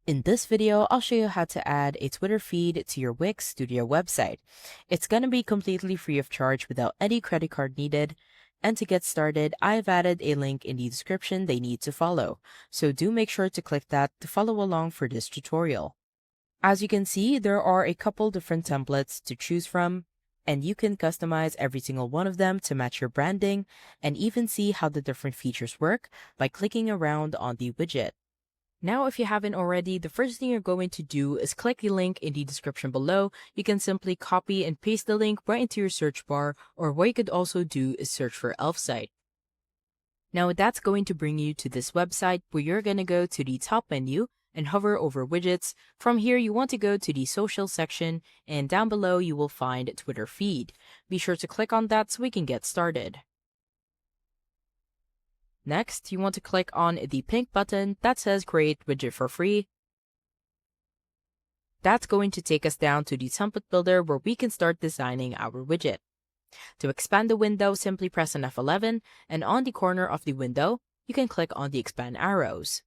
In this video, I'll show you how to add a Twitter feed to your Wix Studio website. It's going to be completely free of charge without any credit card needed. And to get started, I've added a link in the description they need to follow. So do make sure to click that to follow along for this tutorial. As you can see, there are a couple different templates to choose from, and you can customize every single one of them to match your branding and even see how the different features work by clicking around on the widget. Now, if you haven't already, the first thing you're going to do is click the link in the description below. You can simply copy and paste the link right into your search bar, or what you could also do is search for Elfsight. Now, that's going to bring you to this website where you're going to go to the top menu and hover over widgets. From here, you want to go to the social section, and down below you will find Twitter feed. Be sure to click on that so we can get started. Next, you want to click on the pink button that says Create Widget for Free. That's going to take us down to the template builder where we can start designing our widget. To expand the window, simply press on F11, and on the corner of the window, you can click on the expand arrows.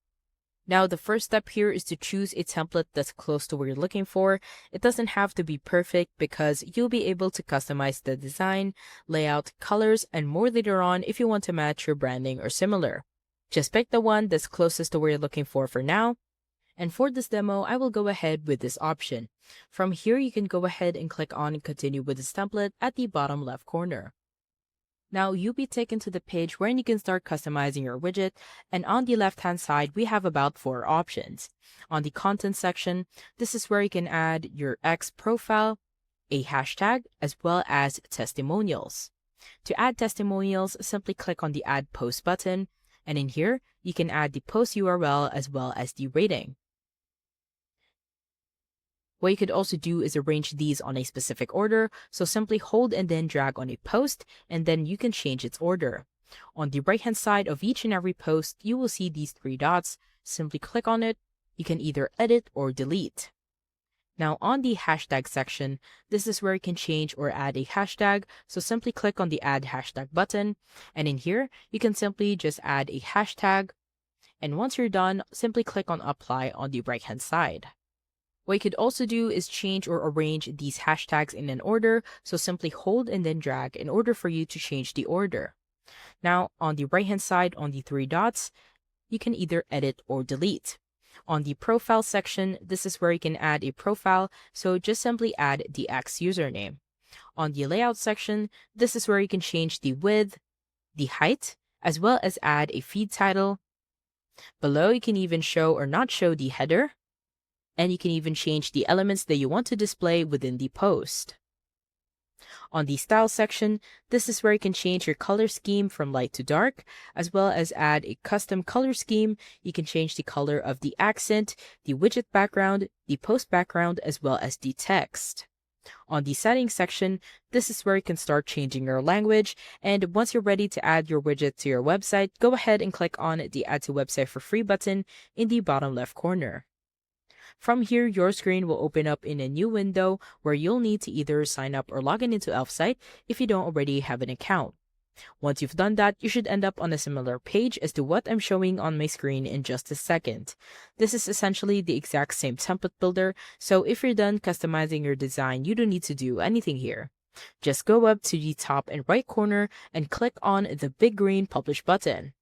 Now, the first step here is to choose a template that's close to what you're looking for. It doesn't have to be perfect because you'll be able to customize the design, layout, colors, and more later on if you want to match your branding or similar. Just pick the one that's closest to what you're looking for now. And for this demo, I will go ahead with this option. From here, you can go ahead and click on Continue with this template at the bottom left corner. Now, you'll be taken to the page where you can start customizing your widget, and on the left-hand side, we have about 4 options. On the content section, this is where you can add your X profile, a hashtag, as well as testimonials. To add testimonials, simply click on the Add Post button, and in here, you can add the post URL as well as the rating. What you could also do is arrange these on a specific order, so simply hold and then drag on a post, and then you can change its order. On the right-hand side of each and every post, you will see these 3 dots. Simply click on it. You can either edit or delete. Now, on the hashtag section, this is where you can change or add a hashtag, so simply click on the Add Hashtag button, and in here, you can simply just add a hashtag, and once you're done, simply click on Apply on the right-hand side. What you could also do is change or arrange these hashtags in an order, so simply hold and then drag in order for you to change the order. Now, on the right-hand side on the 3 dots, you can either edit or delete. On the profile section, this is where you can add a profile, so just simply add the X username. On the layout section, this is where you can change the width, the height, as well as add a feed title. Below, you can even show or not show the header, and you can even change the elements that you want to display within the post. On the style section, this is where you can change your color scheme from light to dark, as well as add a custom color scheme. You can change the color of the accent, the widget background, the post background, as well as the text. On the settings section, this is where you can start changing your language, and once you're ready to add your widget to your website, go ahead and click on the Add to Website for Free button in the bottom left corner. From here, your screen will open up in a new window where you'll need to either sign up or log in into Elfsight if you don't already have an account. Once you've done that, you should end up on a similar page as to what I'm showing on my screen in just a second. This is essentially the exact same template builder, so if you're done customizing your design, you don't need to do anything here. Just go up to the top and right corner and click on the big green Publish button.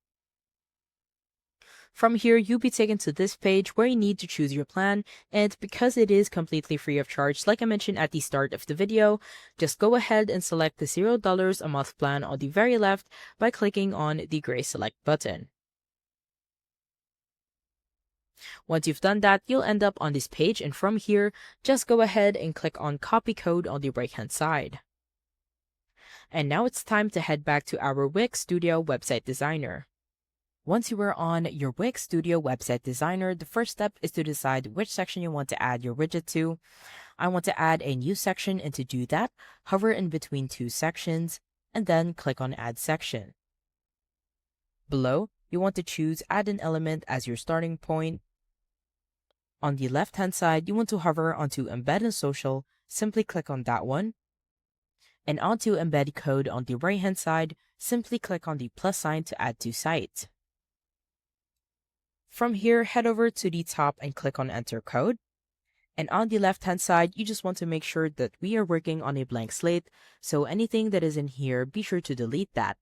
From here, you'll be taken to this page where you need to choose your plan, and because it is completely free of charge, like I mentioned at the start of the video, just go ahead and select the $0 a month plan on the very left by clicking on the gray Select button. Once you've done that, you'll end up on this page, and from here, just go ahead and click on Copy Code on the right-hand side. And now it's time to head back to our Wix Studio Website Designer. Once you are on your Wix Studio Website Designer, the first step is to decide which section you want to add your widget to. I want to add a new section, and to do that, hover in between 2 sections, and then click on Add Section. Below, you want to choose Add an Element as your starting point. On the left-hand side, you want to hover onto Embed and Social, simply click on that one. And onto Embed Code on the right-hand side, simply click on the plus sign to add to site. From here, head over to the top and click on Enter Code. And on the left-hand side, you just want to make sure that we are working on a blank slate, so anything that is in here, be sure to delete that.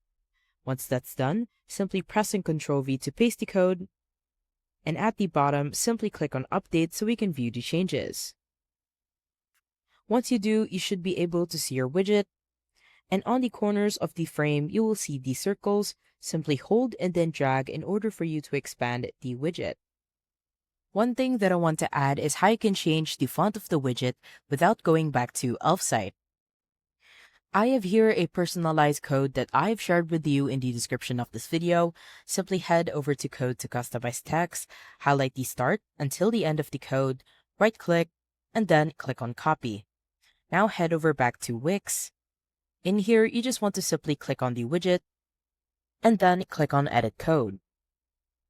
Once that's done, simply pressing Ctrl V to paste the code, and at the bottom, simply click on Update so we can view the changes. Once you do, you should be able to see your widget, and on the corners of the frame, you will see the circles. Simply hold and then drag in order for you to expand the widget. One thing that I want to add is how you can change the font of the widget without going back to Elfsight. I have here a personalized code that I've shared with you in the description of this video. Simply head over to Code to Customize Text, highlight the start until the end of the code, right-click, and then click on Copy. Now head over back to Wix. In here, you just want to simply click on the widget, and then click on Edit Code.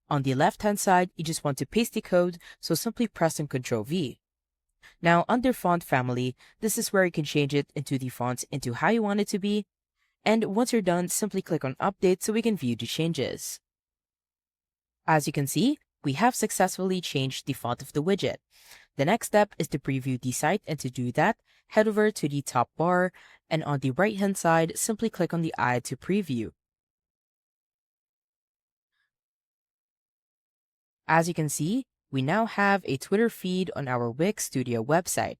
On the left-hand side, you just want to paste the code, so simply press Ctrl V. Now, under Font Family, this is where you can change it into the fonts into how you want it to be. And once you're done, simply click on Update so we can view the changes. As you can see, we have successfully changed the font of the widget. The next step is to preview the site, and to do that, head over to the top bar, and on the right-hand side, simply click on the eye to preview. As you can see, we now have a Twitter feed on our Wix Studio website.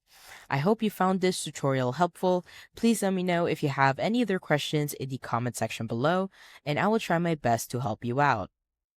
I hope you found this tutorial helpful. Please let me know if you have any other questions in the comment section below, and I will try my best to help you out.